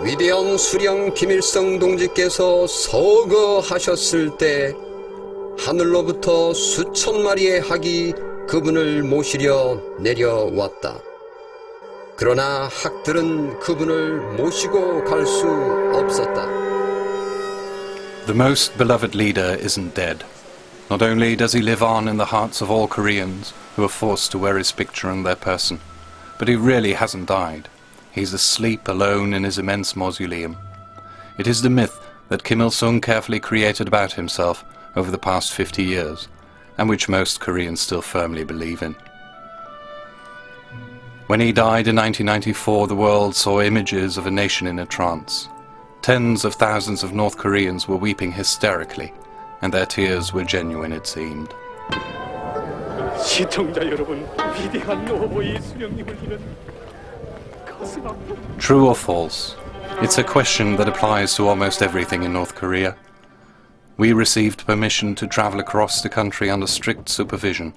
위대한 수령 김일성 동지께서 서거하셨을 때 하늘로부터 수천 마리의 학이 그분을 모시려 내려왔다. 그러나 학들은 그분을 모시고 갈 수 없었다. The most beloved leader isn't dead. Not only does he live on in the hearts of all Koreans who are forced to wear his picture on their person, but he really hasn't died. He's asleep alone in his immense mausoleum. It is the myth that Kim Il-sung carefully created about himself over the past 50 years, and which most Koreans still firmly believe in. When he died in 1994, the world saw images of a nation in a trance. Tens of thousands of North Koreans were weeping hysterically, and their tears were genuine, it seemed. 시청자 여러분, 위대한 노호의 수령님을 잃은 True or false? It's a question that applies to almost everything in North Korea. We received permission to travel across the country under strict supervision,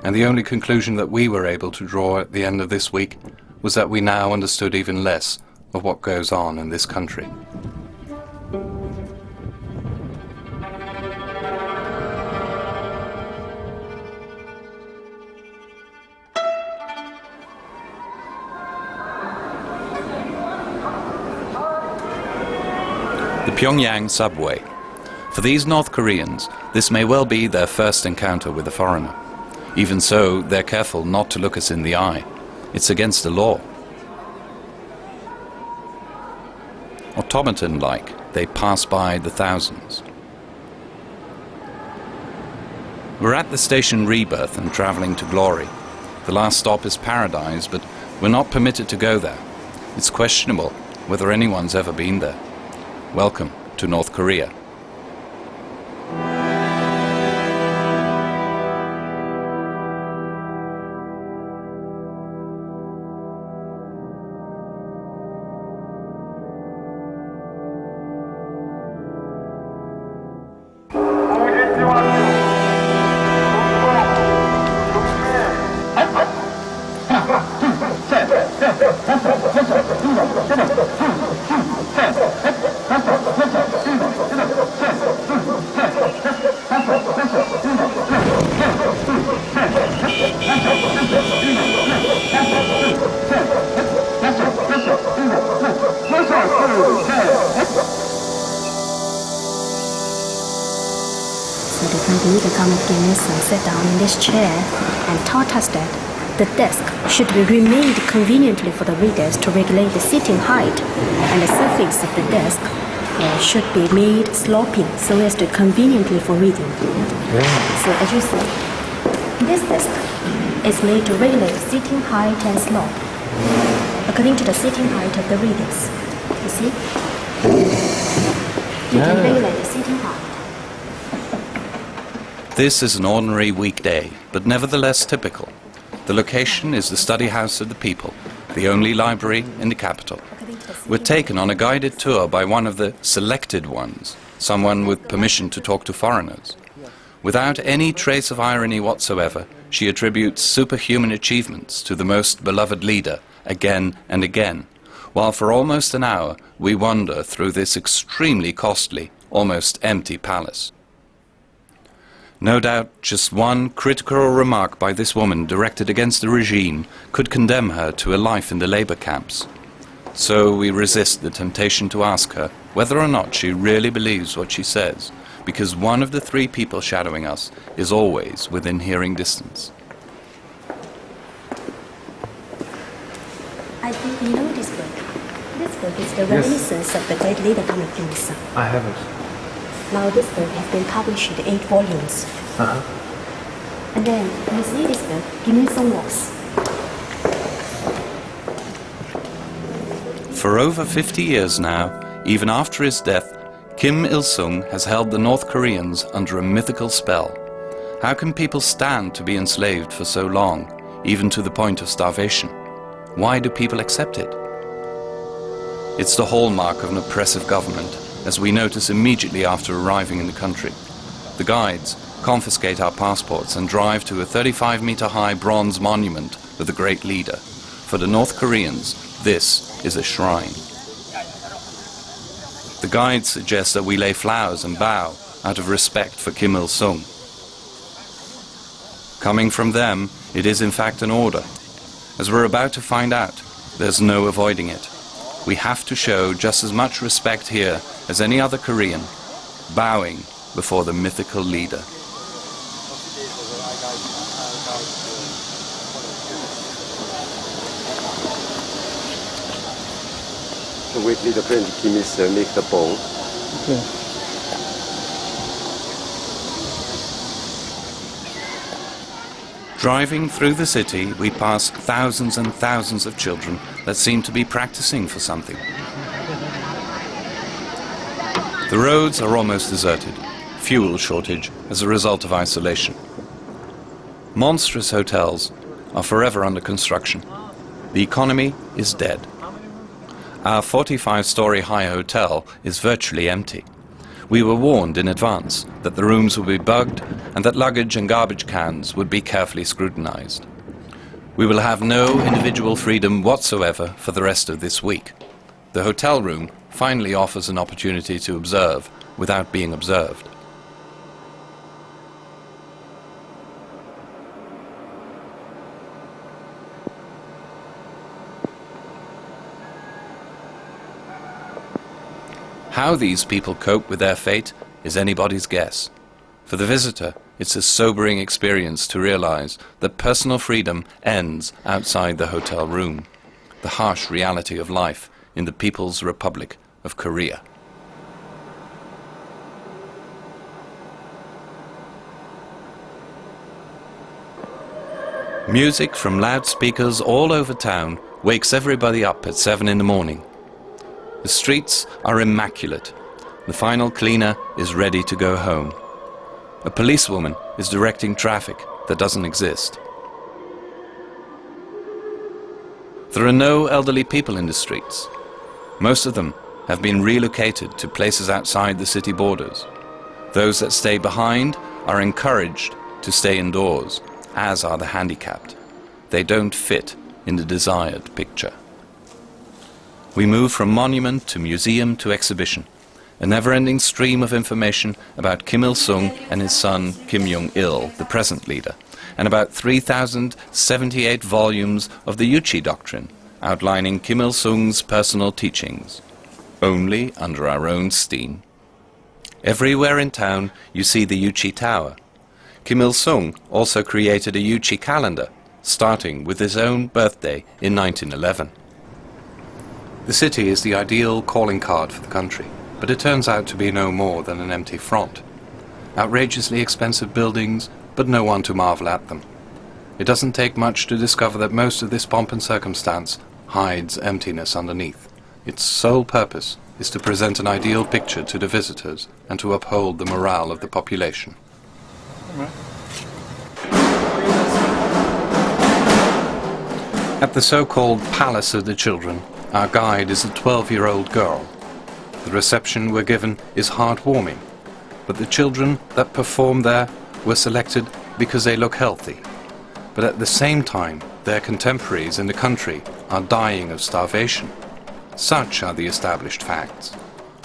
and the only conclusion that we were able to draw at the end of this week was that we now understood even less of what goes on in this country. The Pyongyang subway. For these North Koreans, this may well be their first encounter with a foreigner. Even so, they're careful not to look us in the eye. It's against the law. Automaton-like, they pass by the thousands. We're at the station Rebirth and travelling to Glory. The last stop is Paradise, but we're not permitted to go there. It's questionable whether anyone's ever been there. Welcome to North Korea. Sat down in this chair and taught us that the desk should be remade conveniently for the readers to regulate the sitting height, and the surface of the desk should be made sloping so as to conveniently for reading. Yeah. So as you see, this desk is made to regulate sitting height and slope according to the sitting height of the readers. You see? You can regulate the sitting height. This is an ordinary weekday, but nevertheless typical. The location is the study house of the people, the only library in the capital. We're taken on a guided tour by one of the selected ones, someone with permission to talk to foreigners. Without any trace of irony whatsoever, she attributes superhuman achievements to the most beloved leader again and again, while for almost an hour we wander through this extremely costly, almost empty palace. No doubt just one critical remark by this woman directed against the regime could condemn her to a life in the labor camps. So we resist the temptation to ask her whether or not she really believes what she says, because one of the three people shadowing us is always within hearing distance. I think you know this book. This book is the reminiscence of the great leader coming Kim Il-sung. I haven't. Now this book has been published in 8 volumes. And then you see this book, Kim Il-sung Walks. For over 50 years now, even after his death, Kim Il-sung has held the North Koreans under a mythical spell. How can people stand to be enslaved for so long, even to the point of starvation? Why do people accept it? It's the hallmark of an oppressive government, as we notice immediately after arriving in the country. The guides confiscate our passports and drive to a 35-meter-high bronze monument of the great leader. For the North Koreans, this is a shrine. The guides suggest that we lay flowers and bow out of respect for Kim Il-sung. Coming from them, it is in fact an order. As we're about to find out, there's no avoiding it. We have to show just as much respect here as any other Korean, bowing before the mythical leader. Wait, little friend Kim is make the bone. Okay. Driving through the city, we pass thousands and thousands of children that seem to be practicing for something. The roads are almost deserted, fuel shortage as a result of isolation. Monstrous hotels are forever under construction. The economy is dead. Our 45-story high hotel is virtually empty. We were warned in advance that the rooms would be bugged and that luggage and garbage cans would be carefully scrutinized. We will have no individual freedom whatsoever for the rest of this week. The hotel room finally offers an opportunity to observe without being observed. How these people cope with their fate is anybody's guess. For the visitor, it's a sobering experience to realize that personal freedom ends outside the hotel room, the harsh reality of life in the People's Republic of Korea. Music from loudspeakers all over town wakes everybody up at 7 in the morning. The streets are immaculate. The final cleaner is ready to go home. A policewoman is directing traffic that doesn't exist. There are no elderly people in the streets. Most of them have been relocated to places outside the city borders. Those that stay behind are encouraged to stay indoors, as are the handicapped. They don't fit in the desired picture. We move from monument to museum to exhibition, a never-ending stream of information about Kim Il-sung and his son Kim Jong-il, the present leader, and about 3,078 volumes of the Yuchi doctrine, outlining Kim Il-sung's personal teachings, only under our own steam. Everywhere in town you see the Yuchi Tower. Kim Il-sung also created a Yuchi calendar, starting with his own birthday in 1911. The city is the ideal calling card for the country, but it turns out to be no more than an empty front. Outrageously expensive buildings, but no one to marvel at them. It doesn't take much to discover that most of this pomp and circumstance hides emptiness underneath. Its sole purpose is to present an ideal picture to the visitors and to uphold the morale of the population. At the so-called Palace of the Children, our guide is a 12-year-old girl. The reception we're given is heartwarming, but the children that perform there were selected because they look healthy. But at the same time, their contemporaries in the country are dying of starvation. Such are the established facts.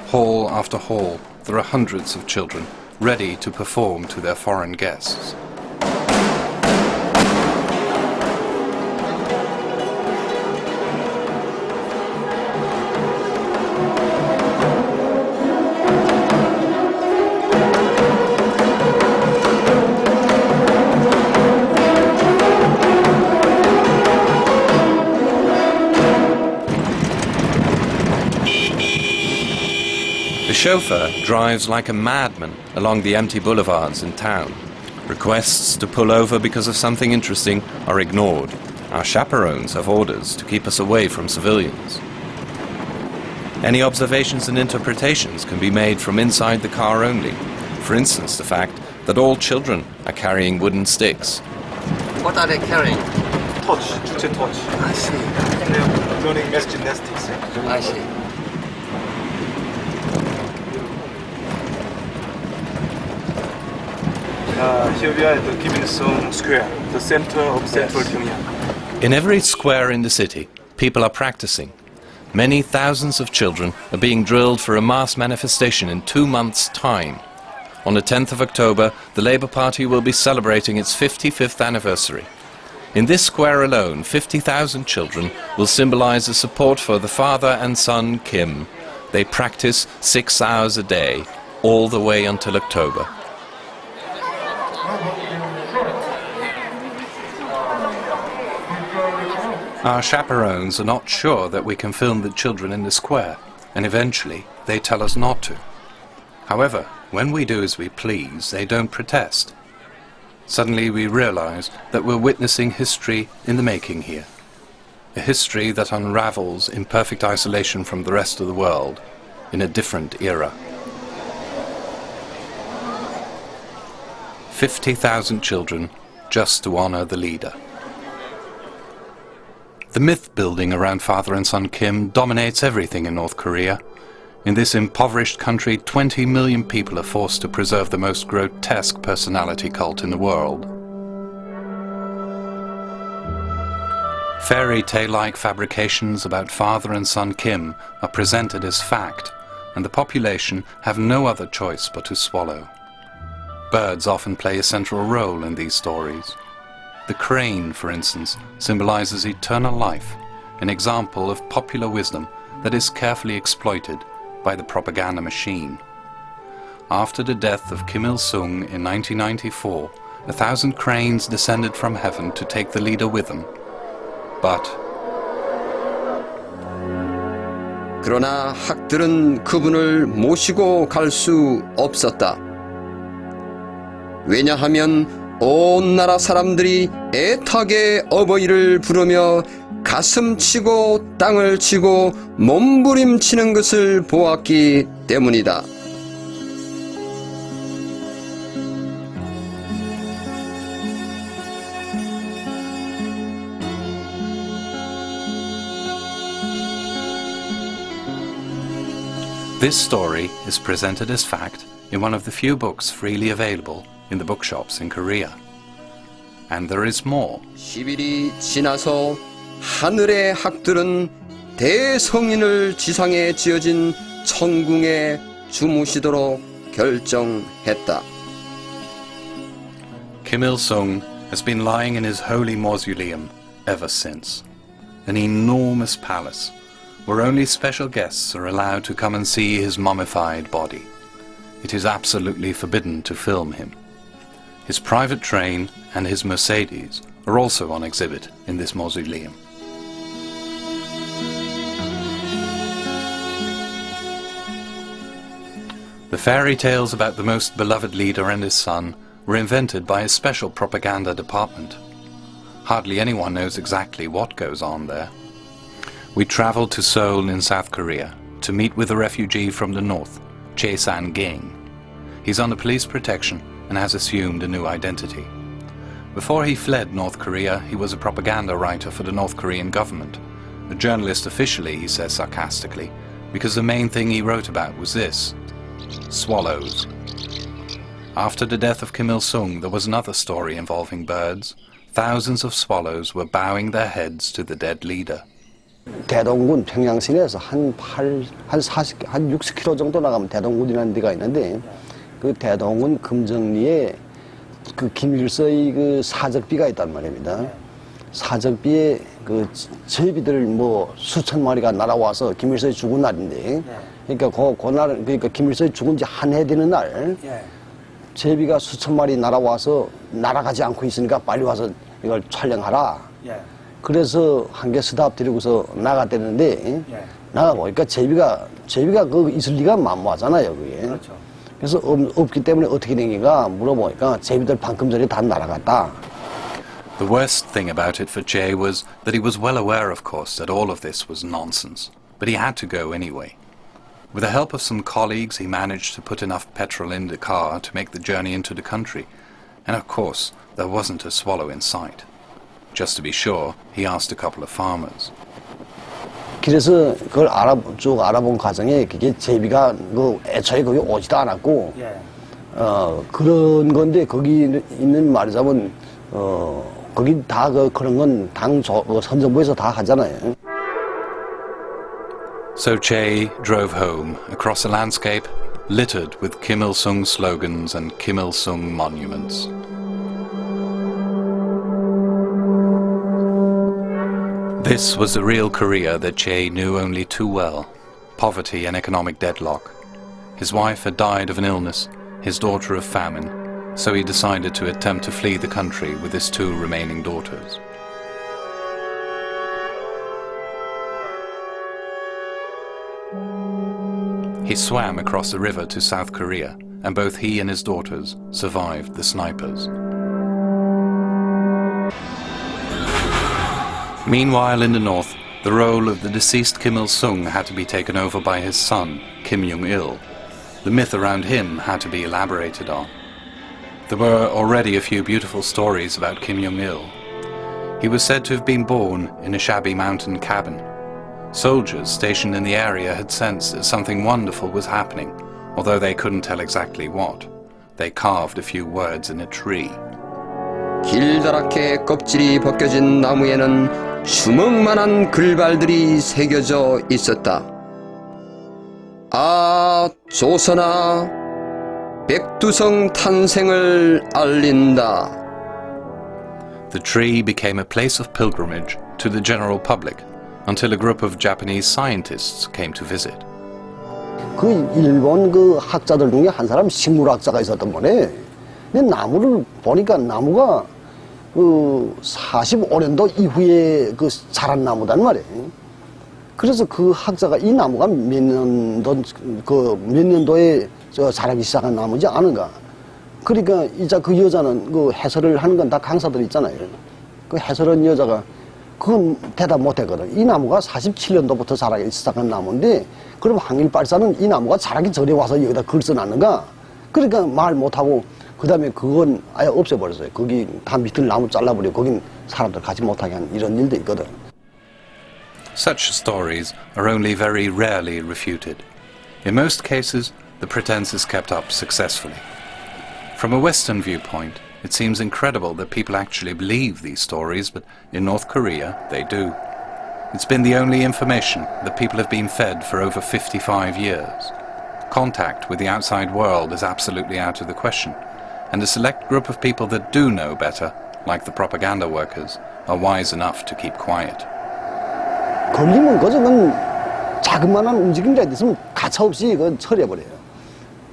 Hall after hall, there are hundreds of children ready to perform to their foreign guests. The chauffeur drives like a madman along the empty boulevards in town. Requests to pull over because of something interesting are ignored. Our chaperones have orders to keep us away from civilians. Any observations and interpretations can be made from inside the car only. For instance, the fact that all children are carrying wooden sticks. What are they carrying? Touch, 주체 touch. I see. They're learning mass gymnastics. I see. Here we are at the Kim Il-sung Square, the center of central Pyongyang. In every square in the city, people are practicing. Many thousands of children are being drilled for a mass manifestation in 2 months' time. On the 10th of October, the Labour Party will be celebrating its 55th anniversary. In this square alone, 50,000 children will symbolise the support for the father and son Kim. They practice 6 hours a day, all the way until October. Our chaperones are not sure that we can film the children in the square, and eventually they tell us not to. However, when we do as we please, they don't protest. Suddenly we realize that we're witnessing history in the making here. A history that unravels in perfect isolation from the rest of the world, in a different era. 50,000 children just to honor the leader. The myth building around father and son Kim dominates everything in North Korea. In this impoverished country, 20 million people are forced to preserve the most grotesque personality cult in the world. Fairy tale-like fabrications about father and son Kim are presented as fact, and the population have no other choice but to swallow. Birds often play a central role in these stories. The crane, for instance, symbolizes eternal life, an example of popular wisdom that is carefully exploited by the propaganda machine. After the death of Kim Il-sung in 1994, 1,000 cranes descended from heaven to take the leader with them. But 그러나 학들은 그분을 모시고 갈 수 없었다. 왜냐하면 온 나라 사람들이 애타게 어버이를 부르며 가슴 치고 땅을 치고 몸부림치는 것을 보았기 때문이다. this story is presented as fact in one of the few books freely available in the bookshops in Korea. And there is more. 10일이 지나서 하늘의 학들은 대성인을 지상에 지어진 천궁에 주무시도록 결정했다. Kim Il-sung has been lying in his holy mausoleum ever since. An enormous palace where only special guests are allowed to come and see his mummified body. It is absolutely forbidden to film him. His private train and his Mercedes are also on exhibit in this mausoleum. The fairy tales about the most beloved leader and his son were invented by a special propaganda department. Hardly anyone knows exactly what goes on there. We traveled to Seoul in South Korea to meet with a refugee from the north, Chae San-ging. He's under police protection and has assumed a new identity. Before he fled North Korea, he was a propaganda writer for the North Korean government. A journalist officially, he says sarcastically, because the main thing he wrote about was this: swallows. After the death of Kim Il-sung, there was another story involving birds. Thousands of swallows were bowing their heads to the dead leader. 대동군 평양 시내에서 한 60km 정도 나가면 대동군이라는 데가 있는데 그 대동군 금정리에 그 김일서의 그 사적비가 있단 말입니다. 사적비에 그 제비들 뭐 수천 마리가 날아와서 김일성이 죽은 날인데, 그러니까 그날 그러니까 김일성이 죽은 지 한 해 되는 날, 제비가 수천 마리 날아와서 날아가지 않고 있으니까 빨리 와서 이걸 촬영하라. 그래서 한 개 스탑 드리고서 나갔대는데, 나가 보니까 제비가 그 있을 리가 만무하잖아요, 그게. 그렇죠. 그래서 없기 때문에 어떻게 된 건가 물어보니까 제비들 방금 전에 다 날아갔다. The worst thing about it for Chae was that he was well aware, of course, that all of this was nonsense, but he had to go anyway. With the help of some colleagues, he managed to put enough petrol in the car to make the journey into the country, and of course, there wasn't a swallow in sight. Just to be sure, he asked a couple of farmers. 그래서 그걸 쭉 알아본 과정에 그게 제비가 애초에 거기 오지도 않았고, 그런 건데 거기 있는 말하자면 거기 다 그런 건 당 선정부에서 다 하잖아요. So Che drove home across a landscape littered with Kim Il-sung slogans and Kim Il-sung monuments. This was the real Korea that Che knew only too well. Poverty and economic deadlock. His wife had died of an illness, his daughter of famine, so he decided to attempt to flee the country with his 2 remaining daughters. He swam across the river to South Korea, and both he and his daughters survived the snipers. Meanwhile, in the north, the role of the deceased Kim Il-sung had to be taken over by his son, Kim Jong-il. The myth around him had to be elaborated on. There were already a few beautiful stories about Kim Jong-il. He was said to have been born in a shabby mountain cabin. Soldiers stationed in the area had sensed that something wonderful was happening, although they couldn't tell exactly what. They carved a few words in a tree. 길다랗게 껍질이 벗겨진 나무에는 주먹만한 글발들이 새겨져 있었다. 아, 조선아, 백두성 탄생을 알린다. The tree became a place of pilgrimage to the general public until a group of Japanese scientists came to visit. 그 일본 그 학자들 중에 한 사람 식물학자가 있었던 거네. 근데 나무를 보니까 나무가 그 45년도 이후에 그 자란 나무단 말이에요. 그래서 그 학자가 이 나무가 몇 년도에 자라기 시작한 나무지 않은가. 그러니까 이제 그 여자는 그 해설을 하는 건 다 강사들 있잖아요. 그 해설한 여자가 그건 대답 못 했거든. 이 나무가 47년도부터 자라기 시작한 나무인데, 그럼 항일발사는 이 나무가 자라기 전에 와서 여기다 글 써놨는가? 그러니까 말 못하고, 그 다음에 그건 아예 없애버렸어요. 거기 다 밑을 나무 잘라버리고, 거긴 사람들 가지 못하게 한 이런 일도 있거든. Such stories are only very rarely refuted. In most cases, the pretense is kept up successfully. From a Western viewpoint, it seems incredible that people actually believe these stories, but in North Korea, they do. It's been the only information that people have been fed for over 55 years. Contact with the outside world is absolutely out of the question, and a select group of people that do know better, like the propaganda workers, are wise enough to keep quiet. 걸리면 그건 자그마한 움직임이라도 있으면 가차없이 그건 처리해버려요.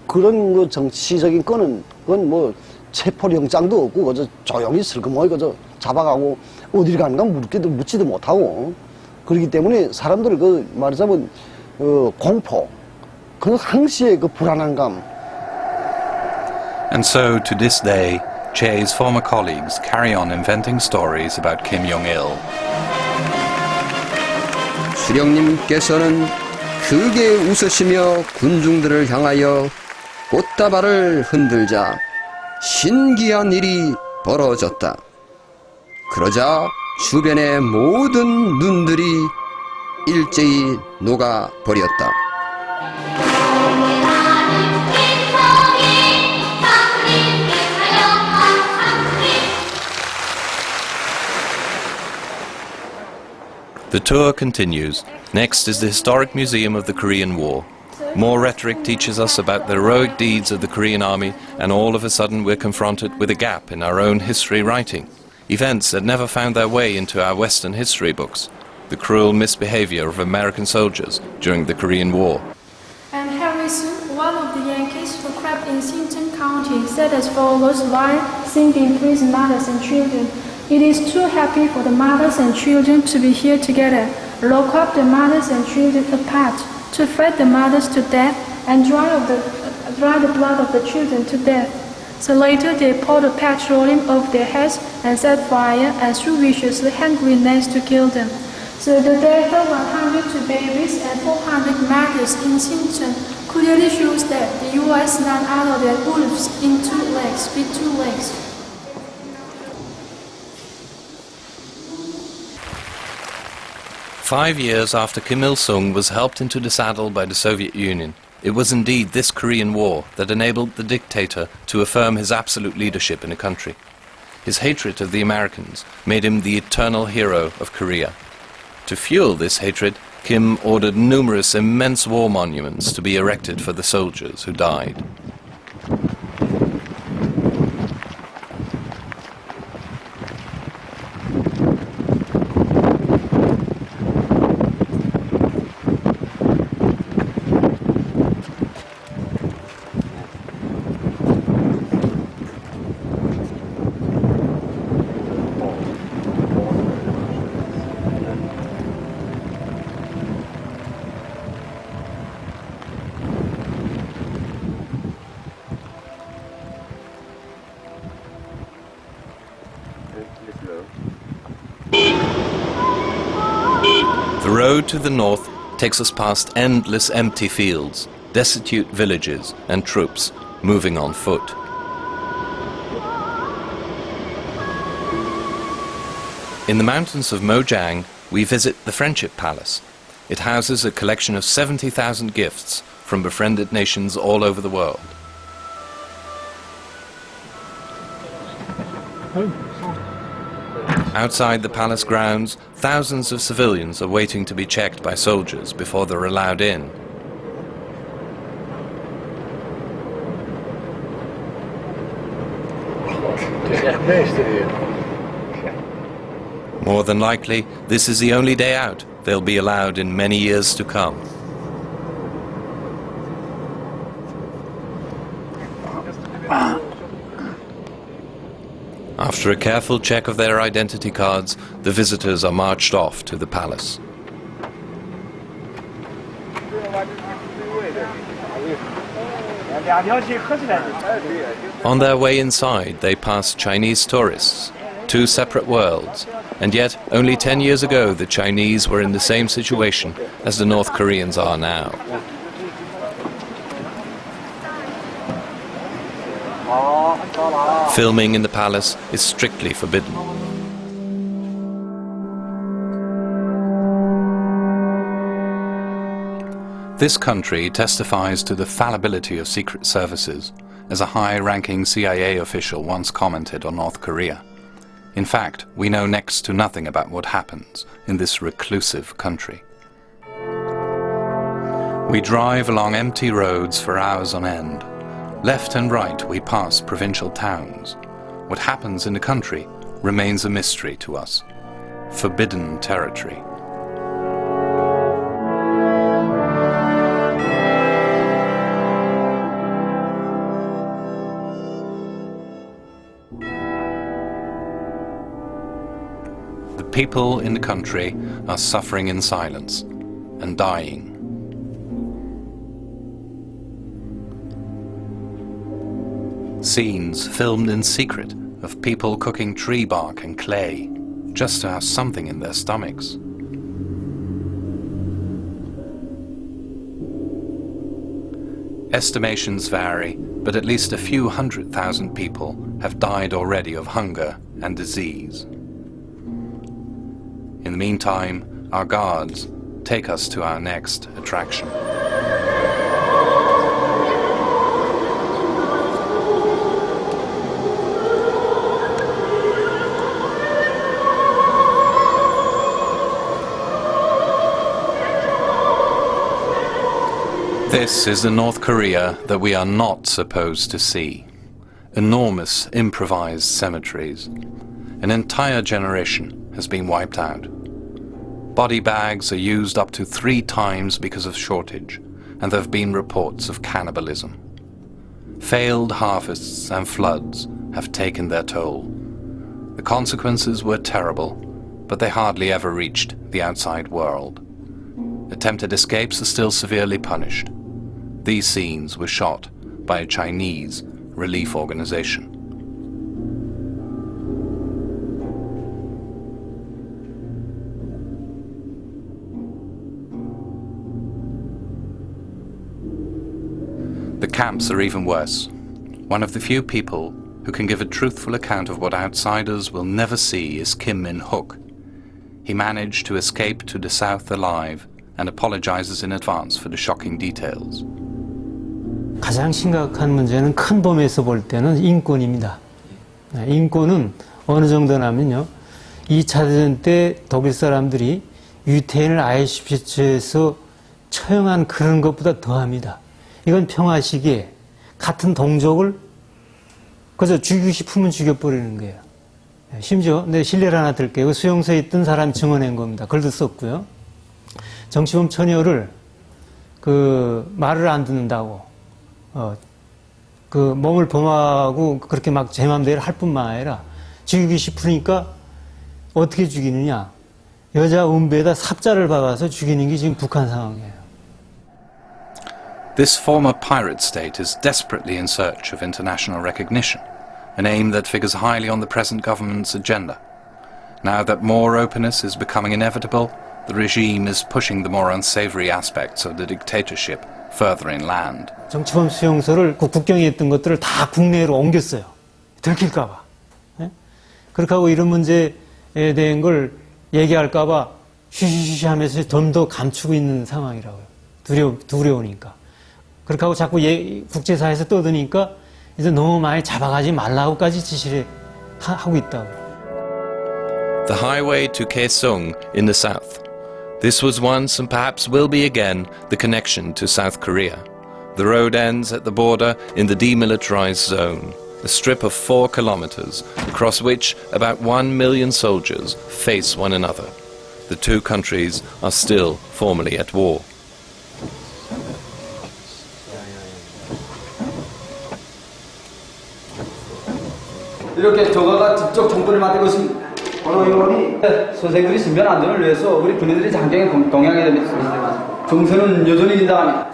그런 그 정치적인 건은 그건 뭐 체포영장도 없고 그저 조용히 슬그머니 그저 잡아가고 어디를 가는가 묻지도 못하고, 그렇기 때문에 사람들 그 말하자면 공포, 그 항시의 그 불안한 감. And so, to this day, Che's former colleagues carry on inventing stories about Kim Jong-il. 수령님께서는 크게 웃으시며 군중들을 향하여 꽃다발을 흔들자 신기한 일이 벌어졌다. 그러자 주변의 모든 눈들이 일제히 녹아버렸다. The tour continues. Next is the Historic Museum of the Korean War. More rhetoric teaches us about the heroic deeds of the Korean army, and all of a sudden we're confronted with a gap in our own history writing. Events that never found their way into our Western history books. The cruel misbehavior of American soldiers during the Korean War. And Harrison, one of the Yankees who crept in Sinton County, said as follows while singing Praise Mothers and Children. It is too happy for the mothers and children to be here together. Lock up the mothers and children apart, to fret the mothers to death and dry the blood of the children to death. So later they poured the petroleum over their heads and set fire and threw viciously hand grenades to kill them. So the death of 102 babies and 400 mothers in Sinton clearly shows that the U.S. none other than wolves in with two legs. 5 years after Kim Il-sung was helped into the saddle by the Soviet Union, it was indeed this Korean War that enabled the dictator to affirm his absolute leadership in the country. His hatred of the Americans made him the eternal hero of Korea. To fuel this hatred, Kim ordered numerous immense war monuments to be erected for the soldiers who died. The road to the north takes us past endless empty fields, destitute villages and troops moving on foot. In the mountains of Mojang, we visit the Friendship Palace. It houses a collection of 70,000 gifts from befriended nations all over the world. Outside the palace grounds, thousands of civilians are waiting to be checked by soldiers before they're allowed in. More than likely, this is the only day out they'll be allowed in many years to come. After a careful check of their identity cards, the visitors are marched off to the palace. On their way inside, they pass Chinese tourists, two separate worlds, and yet only 10 years ago the Chinese were in the same situation as the North Koreans are now. Filming in the palace is strictly forbidden. This country testifies to the fallibility of secret services, as a high-ranking CIA official once commented on North Korea. In fact, we know next to nothing about what happens in this reclusive country. We drive along empty roads for hours on end. Left and right we pass provincial towns. What happens in the country remains a mystery to us. Forbidden territory. The people in the country are suffering in silence and dying. Scenes filmed in secret of people cooking tree bark and clay, just to have something in their stomachs. Estimations vary, but at least a few 100,000 people have died already of hunger and disease. In the meantime, our guards take us to our next attraction. This is the North Korea that we are not supposed to see. Enormous improvised cemeteries. An entire generation has been wiped out. Body bags are used up to 3 times because of shortage, and there have been reports of cannibalism. Failed harvests and floods have taken their toll. The consequences were terrible, but they hardly ever reached the outside world. Attempted escapes are still severely punished. These scenes were shot by a Chinese relief organization. The camps are even worse. One of the few people who can give a truthful account of what outsiders will never see is Kim Min-hook. He managed to escape to the south alive and apologizes in advance for the shocking details. 가장 심각한 문제는 큰 범위에서 볼 때는 인권입니다. 인권은 어느 정도냐면요. 2차 대전 때 독일 사람들이 유태인을 아이슈비츠에서 처형한 그런 것보다 더합니다. 이건 평화 시기에 같은 동족을 그저 죽이고 싶으면 죽여버리는 거예요. 심지어 내 실례를 하나 들게요. 수용소에 있던 사람 증언한 겁니다. 글도 썼고요. 정치범 처녀를 말을 안 듣는다고 몸을 범하고 그렇게 막 제 맘대로 할 뿐만 아니라 죽이기 싶으니까 어떻게 죽이느냐? 여자 음배에다 삽자를 박아서 죽이는 게 지금 북한 상황이에요. This former pirate state is desperately in search of international recognition, an aim that figures highly on the present government's agenda. Now that more openness is becoming inevitable, the regime is pushing the more unsavory aspects of the dictatorship further inland. 정치범 수용소를 국경에 있던 것들을 다 국내로 옮겼어요. 들킬까 봐. 예? 그렇게 하고 이런 문제에 대한 걸 얘기할까 봐 쉬쉬쉬 하면서 좀 더 감추고 있는 상황이라고요. 두려우니까. 그렇게 하고 자꾸 국제사회에서 떠드니까 이제 너무 많이 잡아가지 말라고까지 지시를 하고 있다고. The highway to Kaesong in the south. This was once and perhaps will be again the connection to South Korea. The road ends at the border in the demilitarized zone, a strip of 4 kilometers across which about 1 million soldiers face one another. The two countries are still formally at war. 이렇게 저가가 직접 정권을 맡은 것입니다. 번호 의원이 선생들이 신변 안전을 위해서 우리 군인들이 장경에 동행해야 됩니다. 정선은 여전히 긴장합니다.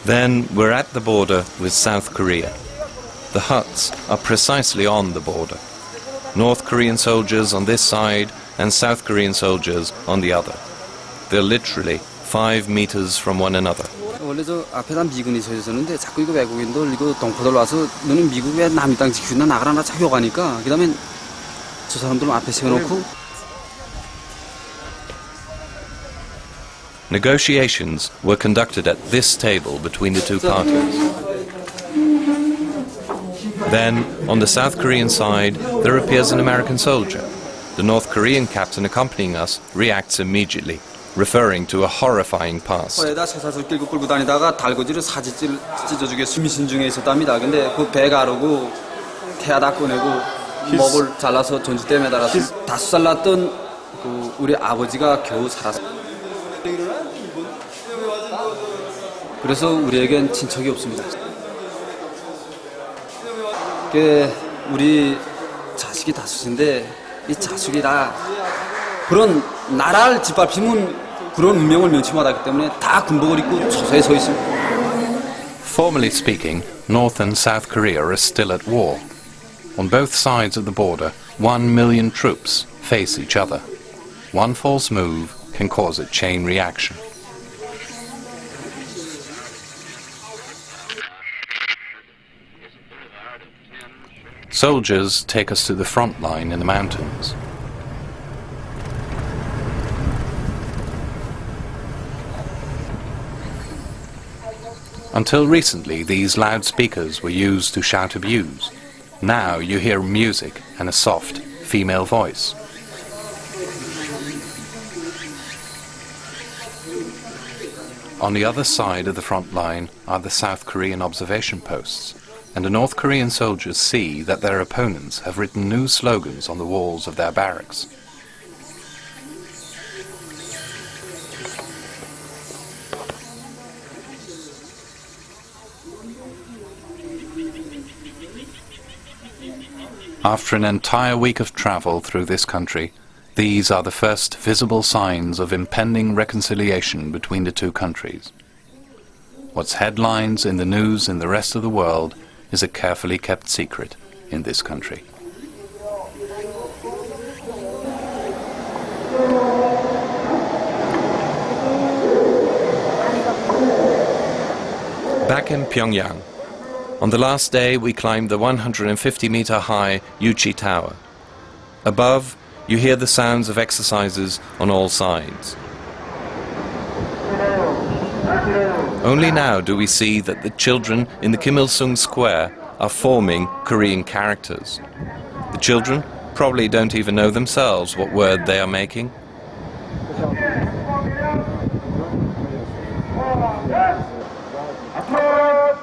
Then we're at the border with South Korea. The huts are precisely on the border. North Korean soldiers on this side and South Korean soldiers on the other. They're literally 5 meters from one another. 원래 저 앞에다 미군이 서 있었는데 자꾸 이거 외국인들 이거 동포들 와서 너는 미국 왜 남의 땅 지키나 나가라 나 자꾸 욕하니까 그다음에 저 사람들 앞에 세워놓고 Negotiations were conducted at this table between the two parties. Then, on the South Korean side, there appears an American soldier. The North Korean captain accompanying us reacts immediately, referring to a horrifying past. 서에다 쇠사슬 끌고 다니다가 달구지로 사지 찢어주게 수미신 중에 있었답니다. 근데 그 배 가르고 태아 다 꺼내고 목을 잘라서 전주대에 매달아서 5살 났던 그 우리 아버지가 겨우 살았어요. 그래서 우리에겐 친척이 없습니다. 우리 자식이 5인데 이 자식이 다 그런 나라를 짓밟히면 그런 운명을 면치마다기 때문에 다 군복을 입고 처소에 서 있습니다. Formally speaking, North and South Korea are still at war. On both sides of the border, 1 million troops face each other. One false move can cause a chain reaction. Soldiers take us to the front line in the mountains. Until recently, these loudspeakers were used to shout abuse. Now you hear music and a soft female voice. On the other side of the front line are the South Korean observation posts, and the North Korean soldiers see that their opponents have written new slogans on the walls of their barracks. After an entire week of travel through this country, these are the first visible signs of impending reconciliation between the two countries. What's headlines in the news in the rest of the world is a carefully kept secret in this country. Back in Pyongyang, on the last day we climbed the 150-meter high Yuchi Tower. Above, You hear the sounds of exercises on all sides. Only now do we see that the children in the Kim Il-sung Square are forming Korean characters. The children probably don't even know themselves what word they are making.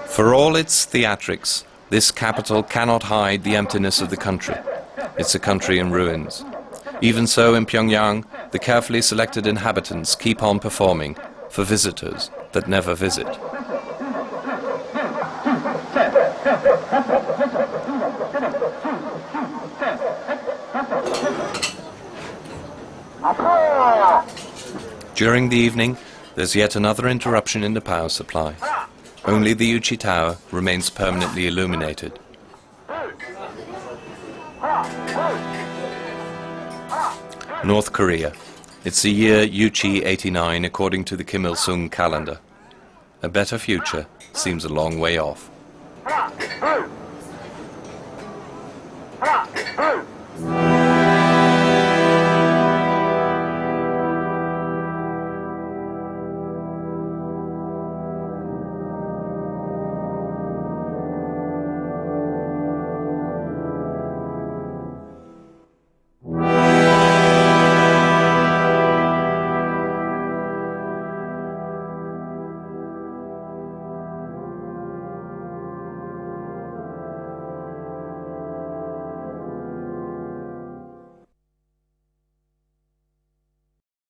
For all its theatrics, this capital cannot hide the emptiness of the country. It's a country in ruins. Even so, in Pyongyang, the carefully selected inhabitants keep on performing for visitors that never visit. During the evening, there's yet another interruption in the power supply. Only the Uchi Tower remains permanently illuminated. North Korea. It's the year Uchi 89 according to the Kim Il-sung calendar. A better future seems a long way off. Hey!